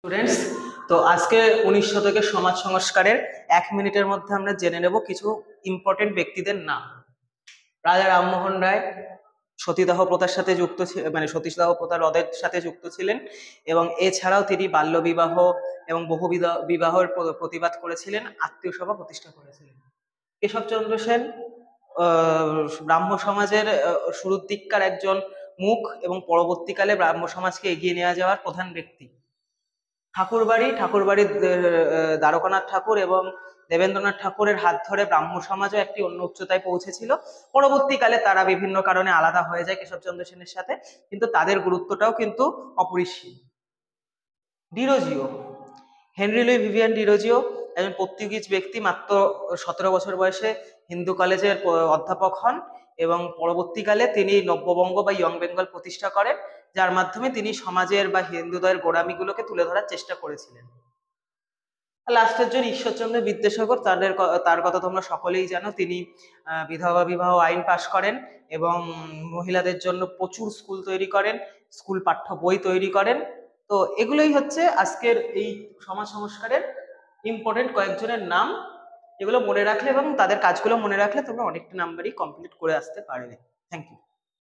Students, তো আজকে 19 শতকের সমাজ সংস্কারের 1 মিনিটের মধ্যে আমরা জেনে নেব কিছু ইম্পর্টেন্ট ব্যক্তিদের নাম। রাজা রামমোহন রায় সতীদাহ প্রথার সাথে যুক্ত মানে সতীদাহ প্রথা রদের সাথে যুক্ত ছিলেন এবং এছাড়াও তিনি বাল্যবিবাহ এবং বহু বিবাহের প্রতিবাদ করেছিলেন, আত্মীয় সভা প্রতিষ্ঠা করেছিলেন। কেশবচন্দ্র সেন ব্রাহ্ম সমাজের শুরুর দিককার একজন মুখ এবং পরবর্তীকালে ব্রাহ্ম সমাজকে এগিয়ে নিয়ে যাওয়ার প্রধান ব্যক্তি। ঠাকুরবাড়ির দ্বারকানাথ ঠাকুর এবং দেবেন্দ্রনাথ ঠাকুরের হাত ধরে ব্রাহ্ম সমাজও একটি অন্য উচ্চতায় পৌঁছেছিল। পরবর্তীকালে তারা বিভিন্ন কারণে আলাদা হয়ে যায় কেশবচন্দ্র সেনের সাথে, কিন্তু তাদের গুরুত্বটাও কিন্তু অপরিসীম। Derozio, Henry Louis Vivian Derozio একজন পর্তুগিজ ব্যক্তি, মাত্র 17 বছর বয়সে হিন্দু কলেজের অধ্যাপক হন এবং পরবর্তীকালে তিনি নব্যবঙ্গ বা ইয়ং বেঙ্গল প্রতিষ্ঠা করেন, যার মাধ্যমে তিনি সমাজের বা হিন্দুদের গোড়ামিগুলোকে তুলে ধরার চেষ্টা করেছিলেন। লাস্টের জন ঈশ্বরচন্দ্র বিদ্যাসাগর, তার কথা তোমরা সকলেই জানো। তিনি বিধবা বিবাহ আইন পাশ করেন এবং মহিলাদের জন্য প্রচুর স্কুল তৈরি করেন, স্কুল পাঠ্য বই তৈরি করেন। তো এগুলোই হচ্ছে আজকের এই সমাজ সংস্কারের ইম্পর্টেন্ট কয়েকজনের নাম। এগুলো মনে রাখলে এবং তাদের কাজগুলো মনে রাখলে তোমরা অনেকটা নাম্বারই কমপ্লিট করে আসতে পারবে। Thank you.